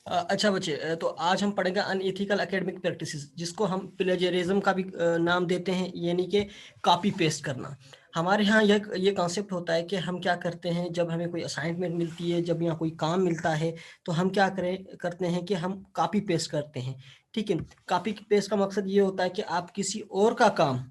अच्छा बच्चे, तो आज हम पढ़ेंगे अनएथिकल एकेडमिक प्रैक्टिसेस, जिसको हम प्लेजरिज्म का भी नाम देते हैं, यानी कि कॉपी पेस्ट करना। हमारे यहाँ ये कॉन्सेप्ट होता है कि हम क्या करते हैं, जब हमें कोई असाइनमेंट मिलती है, जब यहाँ कोई काम मिलता है, तो हम क्या करते हैं कि हम कॉपी पेस्ट करते हैं। ठीक है। कॉपी पेस्ट का मकसद ये होता है कि आप किसी और का काम,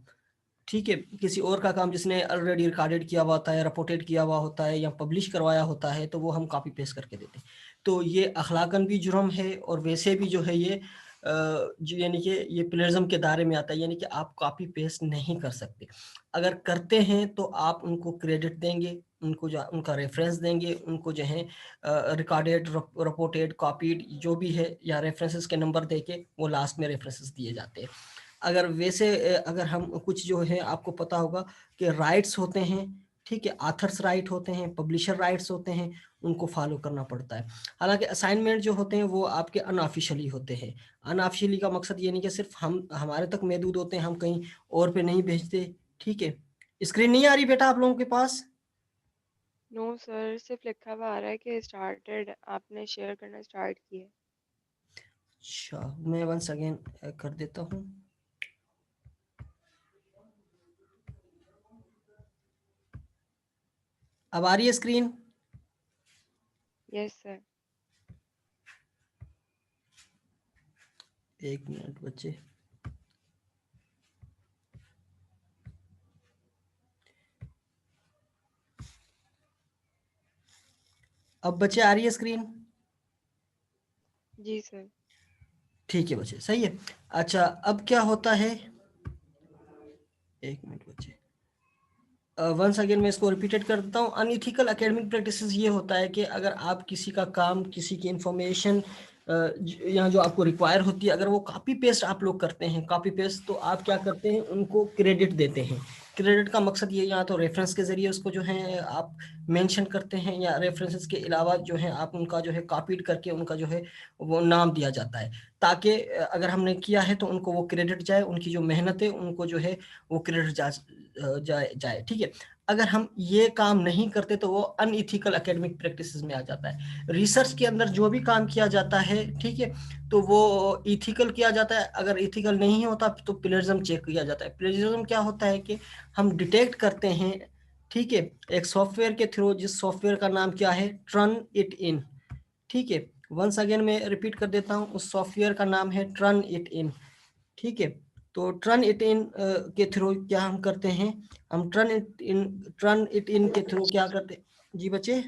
ठीक है, किसी और का काम जिसने ऑलरेडी रिकॉर्डेड किया हुआ होता है, रिपोर्टेड किया हुआ होता है या पब्लिश करवाया होता है, तो वो हम कॉपी पेस्ट करके देते हैं। तो ये अखलाकन भी जुर्म है, और वैसे भी जो है ये जो यानी कि ये प्लेजरिज्म के दायरे में आता है, यानी कि आप कॉपी पेस्ट नहीं कर सकते। अगर करते हैं तो आप उनको क्रेडिट देंगे, उनको जो उनका रेफरेंस देंगे, उनको जो है रिकॉर्डेड, रिपोर्टेड, कॉपीड जो भी है, या रेफरेंसेस के नंबर देके वो लास्ट में रेफरेंसेस दिए जाते हैं। अगर वैसे अगर हम कुछ जो है, आपको पता होगा कि राइट्स होते हैं, ठीक है, आथर्स राइट होते हैं, पब्लिशर राइट्स होते हैं, उनको फॉलो करना पड़ता है। हालांकि असाइनमेंट जो होते हैं वो आपके अनऑफिशियली होते हैं। अनऑफिशियली का मकसद ये नहीं कि सिर्फ हम हमारे तक महदूद होते हैं, हम कहीं और पे नहीं भेजते। ठीक है। स्क्रीन नहीं आ रही बेटा आप लोगों के पास? नो सर, सिर्फ लिखा हुआ आ रहा है कि स्टार्टेड, आपने शेयर करना स्टार्ट किया। अच्छा, मैं वंस अगेन कर देता हूँ। अब आ रही है स्क्रीन? Yes sir. एक मिनट बच्चे। अब बच्चे आ रही है स्क्रीन? जी सर। ठीक है बच्चे, सही है। अच्छा, अब क्या होता है, एक मिनट बच्चे, वंस अगेन मैं इसको रिपीटेड कर देता हूँ। अनइथिकल एकेडमिक प्रैक्टिसेस ये होता है कि अगर आप किसी का काम, किसी की इंफॉर्मेशन यहाँ जो आपको रिक्वायर होती है, अगर वो कॉपी पेस्ट आप लोग करते हैं, कॉपी पेस्ट, तो आप क्या करते हैं, उनको क्रेडिट देते हैं। क्रेडिट का मकसद ये, यहाँ तो रेफरेंस के जरिए उसको जो है आप मेंशन करते हैं, या रेफरेंसेस के अलावा जो है आप उनका जो है कॉपीड करके उनका जो है वो नाम दिया जाता है, ताकि अगर हमने किया है तो उनको वो क्रेडिट जाए, उनकी जो मेहनत है उनको जो है वो क्रेडिट जाए। ठीक है। अगर हम ये काम नहीं करते तो वो अनइथिकल एकेडमिक प्रैक्टिसेस में आ जाता है। रिसर्च के अंदर जो भी काम किया जाता है, ठीक है, तो वो इथिकल किया जाता है। अगर इथिकल नहीं होता तो प्लेजरिज्म चेक किया जाता है। प्लेजरिज्म क्या होता है कि हम डिटेक्ट करते हैं, ठीक है, एक सॉफ्टवेयर के थ्रू, जिस सॉफ्टवेयर का नाम क्या है, टर्न इट इन। ठीक है। वंस अगेन मैं रिपीट कर देता हूँ, उस सॉफ्टवेयर का नाम है टर्न इट इन। ठीक है। तो टर्न इट इन के थ्रू क्या हम करते हैं, हम टर्न इट इन के थ्रू क्या करते हैं जी बच्चे,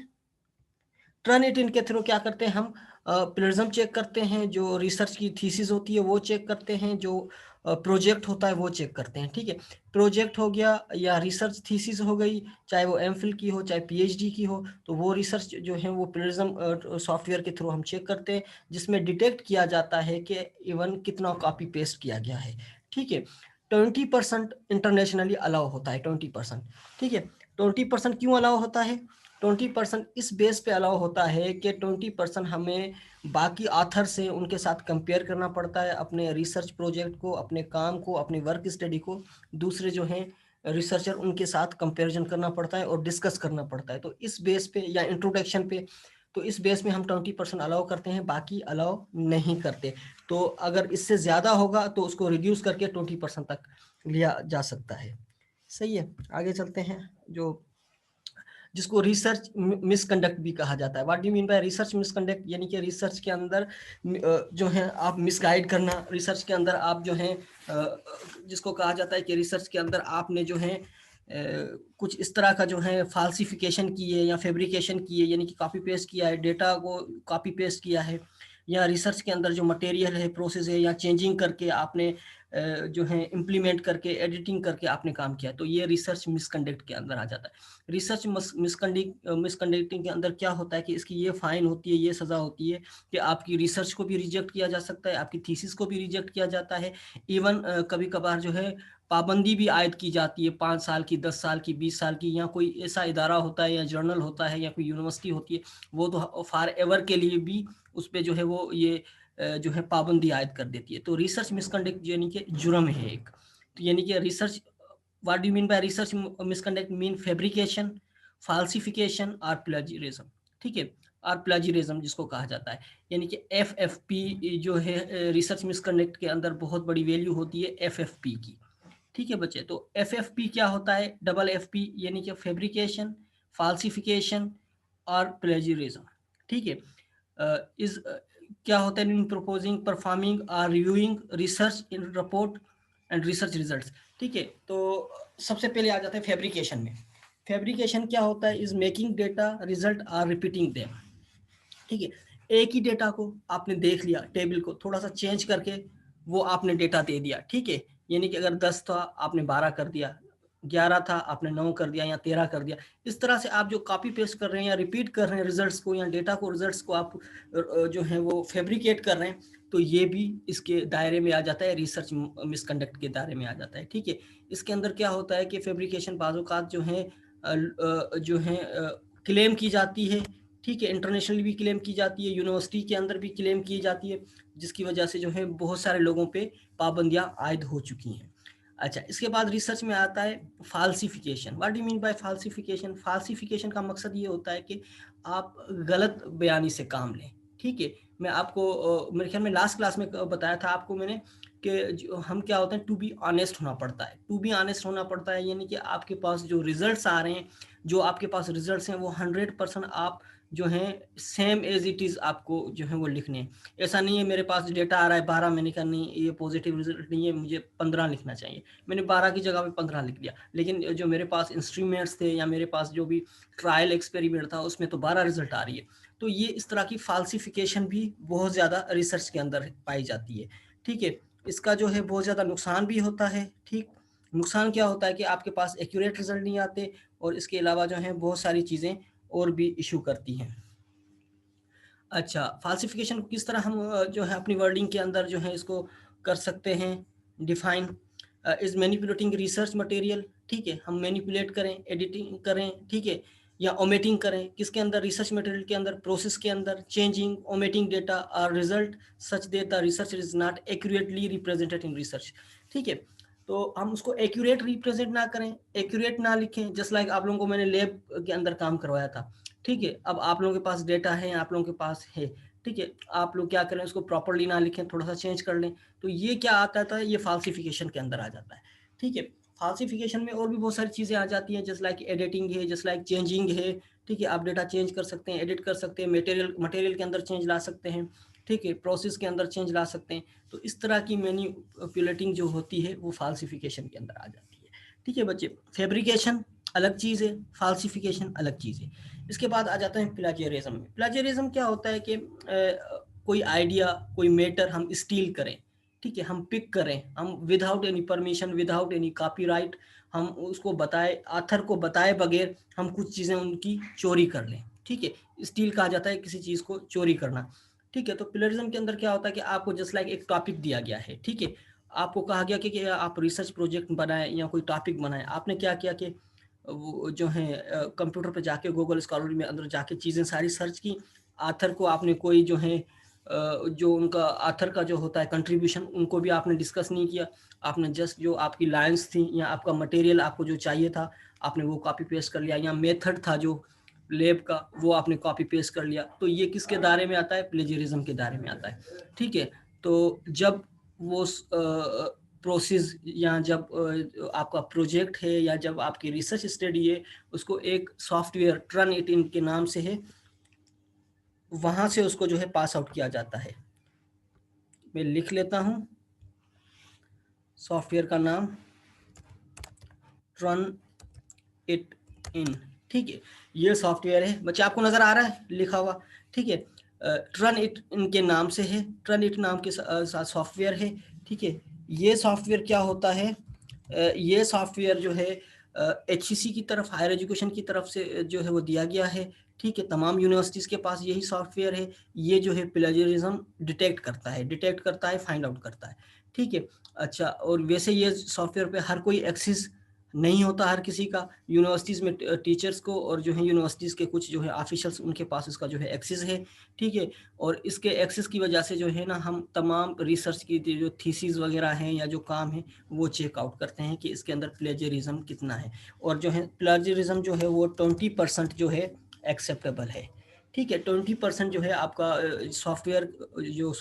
टर्न इट इन के थ्रू क्या करते हैं, हम प्लेजरिज्म चेक करते हैं, जो रिसर्च की थीसिस होती है वो चेक करते हैं, जो प्रोजेक्ट होता है वो चेक करते हैं। ठीक है। प्रोजेक्ट हो गया या रिसर्च थीसिस हो गई, चाहे वो एमफिल की हो चाहे पीएचडी की हो, तो वो रिसर्च जो है वो प्लेजरिज्म सॉफ्टवेयर के थ्रू हम चेक करते हैं, जिसमें डिटेक्ट किया जाता है कि इवन कितना कॉपी पेस्ट किया गया है। ठीक है। 20% इंटरनेशनली अलाउ होता है, 20%। ठीक है। 20% क्यों अलाउ होता है? 20% इस बेस पे अलाउ होता है कि 20% हमें बाकी आथर से उनके साथ कंपेयर करना पड़ता है, अपने रिसर्च प्रोजेक्ट को, अपने काम को, अपनी वर्क स्टडी को दूसरे जो हैं रिसर्चर उनके साथ कंपैरिजन करना पड़ता है और डिस्कस करना पड़ता है। तो इस बेस पे या इंट्रोडक्शन पे, तो इस बेस में हम 20% अलाउ करते हैं, बाकी अलाउ नहीं करते। तो अगर इससे ज़्यादा होगा तो उसको रिड्यूस करके 20% तक लिया जा सकता है। सही है। आगे चलते हैं, जो जिसको रिसर्च मिसकंडक्ट भी कहा जाता है। What do mean by research misconduct? यानी कि रिसर्च के अंदर जो है आप मिसगाइड करना, रिसर्च के अंदर आप जो है जिसको कहा जाता है कि रिसर्च के अंदर आपने जो है कुछ इस तरह का जो है फाल्सिफिकेशन की है या फेब्रिकेशन की है, यानी कि कॉपी पेस्ट किया है, डेटा को कॉपी पेस्ट किया है, या रिसर्च के अंदर जो मटेरियल है, प्रोसेस है, या चेंजिंग करके आपने जो है इम्प्लीमेंट करके, एडिटिंग करके आपने काम किया, तो ये रिसर्च मिसकंडक्ट के अंदर आ जाता है। रिसर्च मिसकंडक्टिंग के अंदर क्या होता है कि इसकी ये फाइन होती है, ये सज़ा होती है कि आपकी रिसर्च को भी रिजेक्ट किया जा सकता है, आपकी थीसिस को भी रिजेक्ट किया जाता है। इवन कभी कभार जो है पाबंदी भी आयद की जाती है, 5 साल की, 10 साल की, 20 साल की, या कोई ऐसा इदारा होता है या जर्नल होता है या कोई यूनिवर्सिटी होती है, वो तो फॉर एवर के लिए भी उस पर जो है वो ये जो है पाबंदी आयद कर देती है। तो रिसर्च मिसकंडक्ट यानी कि जुर्म है एक। तो यानी कि research, what do mean by research misconduct? Mean fabrication, फाल्सिफिकेशन और प्लेजरिज्म। ठीक है। और प्लेजरिज्म जिसको कहा जाता है, यानी कि FFP जो है रिसर्च मिसकंडक्ट के अंदर बहुत बड़ी वैल्यू होती है FFP की। ठीक है बच्चे, तो FFP क्या होता है, डबल FP यानी कि फैब्रिकेशन, फाल्सिफिकेशन और प्लेजरिज्म। ठीक है, इस क्या होता है इन प्रपोजिंग, परफॉर्मिंग और reviewing research in report and research results. ठीक है, तो सबसे पहले आ जाता है फैब्रिकेशन में। फैब्रिकेशन क्या होता है, is making data result or repeating them. ठीक है, एक ही डेटा को आपने देख लिया, टेबल को थोड़ा सा चेंज करके वो आपने डेटा दे दिया। ठीक है, यानी कि अगर 10 था आपने 12 कर दिया, 11 था आपने 9 कर दिया या 13 कर दिया। इस तरह से आप जो कॉपी पेस्ट कर रहे हैं या रिपीट कर रहे हैं रिजल्ट्स को या डेटा को, रिजल्ट्स को आप जो है वो फैब्रिकेट कर रहे हैं, तो ये भी इसके दायरे में आ जाता है, रिसर्च मिसकंडक्ट के दायरे में आ जाता है। ठीक है, इसके अंदर क्या होता है कि फैब्रिकेशन बाज़-औक़ात जो है क्लेम की जाती है। ठीक है, इंटरनेशनली भी क्लेम की जाती है, यूनिवर्सिटी के अंदर भी क्लेम की जाती है, जिसकी वजह से जो है बहुत सारे लोगों पे पाबंदियां आयद हो चुकी हैं। अच्छा, इसके बाद रिसर्च में आता है फाल्सिफिकेशन। What do mean by फाल्सिफिकेशन? फाल्सिफिकेशन का मकसद ये होता है कि आप गलत बयानी से काम लें। ठीक है, मैं आपको मेरे ख्याल में लास्ट क्लास में बताया था आपको मैंने कि हम क्या होते हैं, टू बी ऑनेस्ट होना पड़ता है। टू बी ऑनेस्ट होना पड़ता है यानी कि आपके पास जो रिजल्ट्स आ रहे हैं, जो आपके पास रिजल्ट्स हैं, वो 100% आप जो हैं सेम एज इट इज़ आपको जो है वो लिखने हैं। ऐसा नहीं है मेरे पास डेटा आ रहा है 12, मैंने कहा नहीं ये पॉजिटिव रिजल्ट नहीं है, मुझे 15 लिखना चाहिए, मैंने 12 की जगह पे 15 लिख दिया। लेकिन जो मेरे पास इंस्ट्रूमेंट्स थे या मेरे पास जो भी ट्रायल एक्सपेरिमेंट था उसमें तो 12 रिजल्ट आ रही है। तो ये इस तरह की फाल्सिफिकेशन भी बहुत ज़्यादा रिसर्च के अंदर पाई जाती है। ठीक है, इसका जो है बहुत ज़्यादा नुकसान भी होता है। ठीक, नुकसान क्या होता है कि आपके पास एक्यूरेट रिजल्ट नहीं आते, और इसके अलावा जो है बहुत सारी चीज़ें और भी इशू करती हैं। अच्छा, फाल्सिफिकेशन किस तरह हम जो है अपनी वर्डिंग के अंदर जो है इसको कर सकते हैं define, is manipulating research material. ठीक है, हम मैनिपुलेट करें, एडिटिंग करें, ठीक है, या ओमिटिंग करें, किसके अंदर, रिसर्च मटेरियल के अंदर, प्रोसेस के अंदर, चेंजिंग ओमिटिंग डेटा और result such that the research is not accurately represented in research. ठीक है, तो हम उसको एक्यूरेट रिप्रेजेंट ना करें, एक्यूरेट ना लिखें। जस्ट लाइक आप लोगों को मैंने लैब के अंदर काम करवाया था। ठीक है, अब आप लोगों के पास डेटा है, आप लोगों के पास है, ठीक है, आप लोग क्या करें, उसको प्रॉपर्ली ना लिखें, थोड़ा सा चेंज कर लें, तो ये क्या आता था, ये फाल्सिफिकेशन के अंदर आ जाता है। ठीक है, फाल्सिफिकेशन में और भी बहुत सारी चीज़ें आ जाती हैं, जस्ट लाइक एडिटिंग है, जस्ट लाइक चेंजिंग है। ठीक है, आप डेटा चेंज कर सकते हैं, एडिट कर सकते हैं, मटेरियल के अंदर चेंज ला सकते हैं। ठीक है, प्रोसेस के अंदर चेंज ला सकते हैं। तो इस तरह की मैनिपुलेटिंग जो होती है वो फाल्सिफिकेशन के अंदर आ जाती है। ठीक है बच्चे, फैब्रिकेशन अलग चीज़ है, फाल्सिफिकेशन अलग चीज़ है। इसके बाद आ जाता है प्लेजरिज्म में। प्लेजरिज्म क्या होता है कि कोई आइडिया, कोई मैटर हम स्टील करें। ठीक है, हम पिक करें, हम without any permission, without any copyright, हम उसको बताए, ऑथर को बताए बगैर हम कुछ चीज़ें उनकी चोरी कर लें। ठीक है, स्टील कहा जाता है किसी चीज़ को चोरी करना। ठीक है, तो प्लेजरिज्म के अंदर क्या होता है कि आपको जस्ट लाइक एक टॉपिक दिया गया है। ठीक है, आपको कहा गया कि आप रिसर्च प्रोजेक्ट बनाएं या कोई टॉपिक बनाएं। आपने क्या किया कि वो जो है कंप्यूटर पे जाके गूगल स्कॉलर में अंदर जाके चीज़ें सारी सर्च की। आथर को आपने कोई जो है जो उनका आथर का जो होता है कंट्रीब्यूशन, उनको भी आपने डिस्कस नहीं किया। आपने जस्ट जो आपकी लाइन्स थी या आपका मटेरियल आपको जो चाहिए था, आपने वो कॉपी पेस्ट कर लिया, या मेथड था जो लैब का वो आपने कॉपी पेस्ट कर लिया। तो ये किसके दायरे में आता है, प्लेजरिज्म के दायरे में आता है। ठीक है, तो जब वो प्रोसेस या जब आपका प्रोजेक्ट है या जब आपकी रिसर्च स्टडी है, उसको एक सॉफ्टवेयर ट्रन इट इन के नाम से है, वहां से उसको जो है पास आउट किया जाता है। मैं लिख लेता हूं सॉफ्टवेयर का नाम, ट्रन इट इन। ठीक है, ये सॉफ्टवेयर है बच्चे, आपको नजर आ रहा है लिखा हुआ। ठीक है, ट्रन इट इनके नाम से है, ट्रन इट नाम के साथ सॉफ्टवेयर है। ठीक है, ये सॉफ्टवेयर क्या होता है, ये सॉफ्टवेयर जो है HEC की तरफ, हायर एजुकेशन की तरफ से जो है वो दिया गया है। ठीक है, तमाम यूनिवर्सिटीज़ के पास यही सॉफ्टवेयर है। ये जो है प्लेजरिज्म डिटेक्ट करता है, फाइंड आउट करता है। ठीक है, अच्छा, और वैसे ये सॉफ्टवेयर पे हर कोई एक्सेस नहीं होता, हर किसी का। यूनिवर्सिटीज़ में टीचर्स को और जो है यूनिवर्सिटीज़ के कुछ जो है ऑफिशियल्स, उनके पास इसका जो है एक्सेस है। ठीक है, और इसके एक्सेस की वजह से जो है ना, हम तमाम रिसर्च की जो थीसिस वगैरह हैं या जो काम है वो चेकआउट करते हैं कि इसके अंदर प्लेजरिज्म कितना है। और जो है प्लेजरिज्म जो है वो 20% जो है एक्सेप्टेबल है। ठीक है। 20% जो है आपका सॉफ्टवेयर जो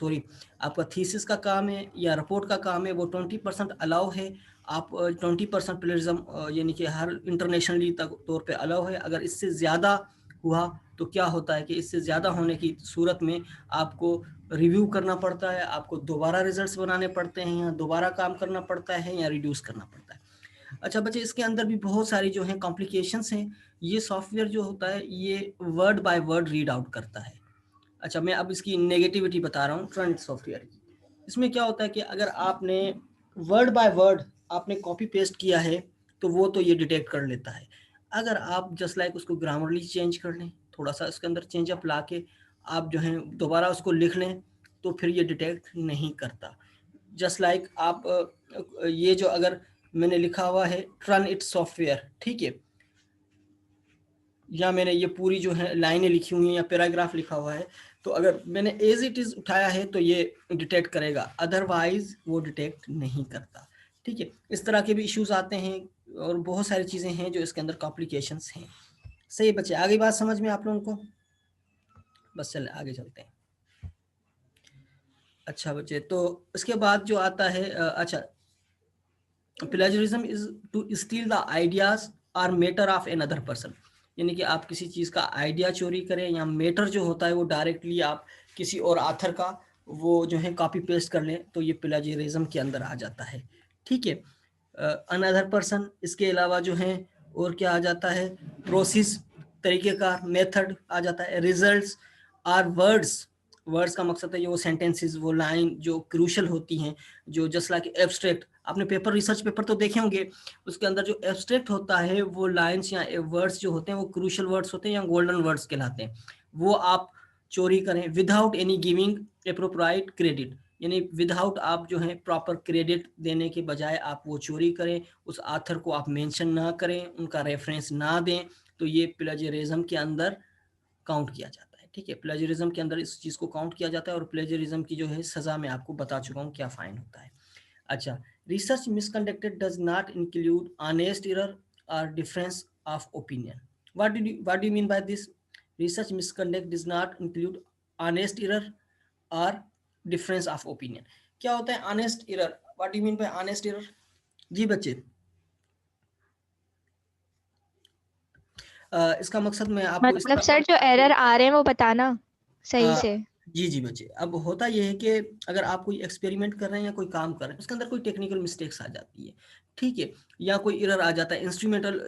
आपका थीसिस का काम है या रिपोर्ट का काम है, वो 20% अलाउ है। आप 20% प्लेजरिज्म यानी कि हर इंटरनेशनली तौर पे अलाउ है। अगर इससे ज़्यादा हुआ तो क्या होता है कि इससे ज़्यादा होने की सूरत में आपको रिव्यू करना पड़ता है, आपको दोबारा रिजल्ट्स बनाने पड़ते हैं, या दोबारा काम करना पड़ता है, या रिड्यूस करना पड़ता है। अच्छा बच्चे, इसके अंदर भी बहुत सारी जो है कॉम्प्लिकेशंस हैं। ये सॉफ्टवेयर जो होता है ये word by word read out करता है। अच्छा, मैं अब इसकी नेगेटिविटी बता रहा हूँ ट्रेंड सॉफ्टवेयर की। इसमें क्या होता है कि अगर आपने वर्ड बाय वर्ड आपने कॉपी पेस्ट किया है तो वो तो ये डिटेक्ट कर लेता है। अगर आप जस्ट लाइक उसको ग्रामरली चेंज कर लें, थोड़ा सा इसके अंदर चेंज अप ला के आप जो है दोबारा उसको लिख लें, तो फिर ये डिटेक्ट नहीं करता। जस्ट लाइक आप ये जो अगर मैंने लिखा हुआ है रन इट सॉफ्टवेयर, ठीक है, या मैंने ये पूरी जो है लाइनें लिखी हुई हैं या पैराग्राफ लिखा हुआ है, तो अगर मैंने एज इट इज उठाया है तो ये डिटेक्ट करेगा, अदरवाइज वो डिटेक्ट नहीं करता। ठीक है, इस तरह के भी इश्यूज आते हैं और बहुत सारी चीज़ें हैं जो इसके अंदर कॉम्प्लिकेशंस हैं। सही बच्चे, आगे बात समझ में आप लोगों को? बस चले आगे चलते हैं। अच्छा बच्चे, तो इसके बाद जो आता है अच्छा, plagiarism is to steal the ideas or matter of another person, यानी कि आप किसी चीज़ का आइडिया चोरी करें, या मैटर जो होता है वो डायरेक्टली आप किसी और आथर का वो जो है कॉपी पेस्ट कर लें, तो ये प्लेजरिज्म के अंदर आ जाता है। ठीक है, अनदर पर्सन, इसके अलावा जो है और क्या आ जाता है, प्रोसेस, तरीक़ेकार, मेथड आ जाता है। रिजल्ट्स आर वर्ड्स, वर्ड्स का मकसद है वो सेंटेंसेस, वो लाइन जो क्रूशल होती हैं, जो जस्ट लाइक एब्स्ट्रैक्ट, आपने पेपर रिसर्च पेपर तो देखे होंगे, उसके अंदर जो एब्स्ट्रैक्ट होता है वो लाइंस या वर्ड्स जो होते हैं वो क्रूशल वर्ड्स होते हैं या गोल्डन वर्ड्स कहलाते हैं, वो आप चोरी करें विदाउट एनी गिविंग एप्रोप्राइट क्रेडिट, यानी विदाउट आप जो है प्रॉपर क्रेडिट देने के बजाय आप वो चोरी करें, उस आथर को आप मेंशन ना करें, उनका रेफरेंस ना दें, तो ये प्लेजरिज्म के अंदर काउंट किया जाता है। ठीक है, प्लेजरिज्म के अंदर इस चीज़ को काउंट किया जाता है, और प्लेजरिज्म की जो है सज़ा मैं आपको बता चुका हूँ क्या फाइन होता है। अच्छा, research misconducted does not include honest error or difference of opinion. What do you mean by this? Research misconduct does not include honest error or difference of opinion. क्या होता है honest error? What do you mean by honest error? जी बच्चे, इसका मकसद मैं आपको इस मतलब सर जो एरर आ रहे हैं वो बताना सही हाँ, से। जी जी बच्चे, अब होता यह है कि अगर आप कोई एक्सपेरिमेंट कर रहे हैं या कोई काम कर रहे हैं, उसके अंदर कोई टेक्निकल मिस्टेक्स आ जाती है, ठीक है, या कोई एरर आ जाता है, इंस्ट्रूमेंटल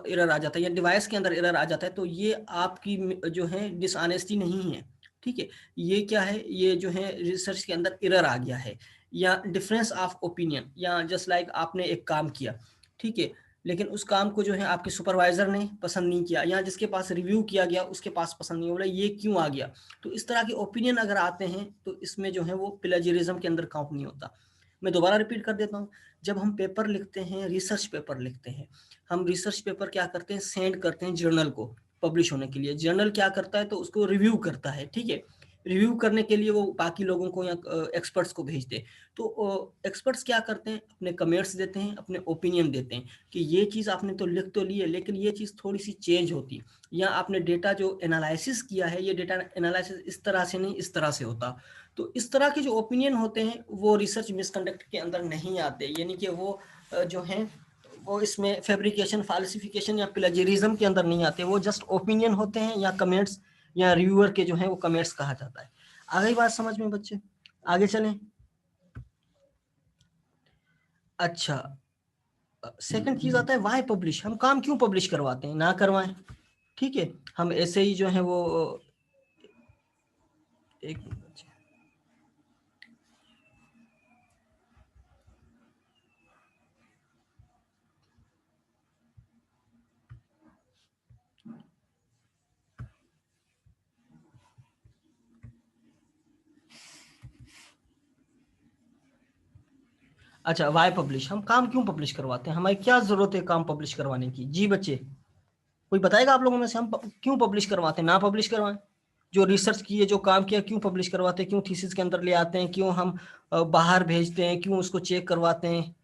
एरर आ जाता है, या डिवाइस के अंदर एरर आ जाता है, तो ये आपकी जो है डिसऑनेस्टी नहीं है। ठीक है, ये क्या है, ये जो है रिसर्च के अंदर एरर आ गया है, या डिफरेंस ऑफ ओपिनियन, या जस्ट लाइक आपने एक काम किया, ठीक है, लेकिन उस काम को जो है आपके सुपरवाइजर ने पसंद नहीं किया, या जिसके पास रिव्यू किया गया उसके पास पसंद नहीं, बोला ये क्यों आ गया, तो इस तरह के ओपिनियन अगर आते हैं तो इसमें जो है वो प्लेजरिज्म के अंदर काउंट नहीं होता। मैं दोबारा रिपीट कर देता हूँ, जब हम पेपर लिखते हैं, रिसर्च पेपर लिखते हैं, हम रिसर्च पेपर क्या करते हैं, सेंड करते हैं जर्नल को पब्लिश होने के लिए, जर्नल क्या करता है तो उसको रिव्यू करता है। ठीक है, रिव्यू करने के लिए वो बाकी लोगों को या एक्सपर्ट्स को भेजते हैं, तो एक्सपर्ट्स क्या करते हैं, अपने कमेंट्स देते हैं, अपने ओपिनियन देते हैं कि ये चीज़ आपने तो लिख तो ली है लेकिन ये चीज़ थोड़ी सी चेंज होती, या आपने डेटा जो एनालिसिस किया है ये डेटा एनालिसिस इस तरह से नहीं इस तरह से होता। तो इस तरह के जो ओपिनियन होते हैं वो रिसर्च मिसकंडक्ट के अंदर नहीं आते, यानी कि वो जो हैं वो इसमें फैब्रिकेशन, फाल्सिफिकेशन या प्लेजरिज्म के अंदर नहीं आते, वो जस्ट ओपिनियन होते हैं या कमेंट्स या रिव्यूअर के जो है वो कमेंट्स कहा जाता है। आ गई बात समझ में बच्चे? आगे चलें। अच्छा, सेकंड चीज आता है वाई पब्लिश, हम काम क्यों पब्लिश करवाते हैं, ना करवाएं। ठीक है, हम ऐसे ही जो है वो एक अच्छा, वाई पब्लिश, हम काम क्यों पब्लिश करवाते हैं, हमारी क्या जरूरत है काम पब्लिश करवाने की? जी बच्चे, कोई बताएगा आप लोगों में से हम क्यों पब्लिश करवाते हैं, ना पब्लिश करवाएं? जो रिसर्च किए, जो काम किया, क्यों पब्लिश करवाते हैं, क्यों थीसिस के अंदर ले आते हैं, क्यों हम बाहर भेजते हैं, क्यों उसको चेक करवाते हैं,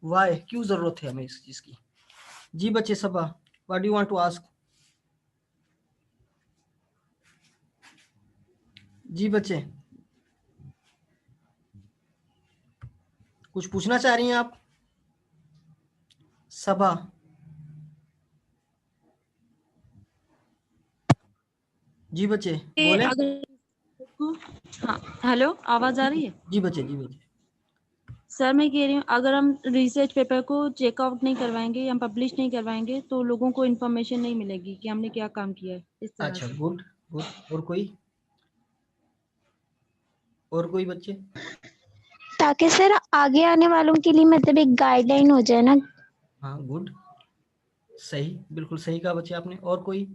वाई, क्यों जरूरत है हमें इस चीज की? जी बच्चे, सब what do you want to ask? जी बच्चे, कुछ पूछना चाह रही हैं आप? सबा, जी बच्चे बोले। अगर हाँ, हेलो, आवाज आ रही है? जी बच्चे, जी बच्चे। सर मैं कह रही हूँ, अगर हम रिसर्च पेपर को चेकआउट नहीं करवाएंगे या पब्लिश नहीं करवाएंगे तो लोगों को इन्फॉर्मेशन नहीं मिलेगी कि हमने क्या काम किया है, इस तरह अच्छा, से। Good good. और कोई? और कोई बच्चे? ताकि सर आगे आने वालों के लिए मतलब एक गाइडलाइन हो जाए ना। हाँ, गुड, सही, बिल्कुल सही कहा बच्चे आपने। और कोई?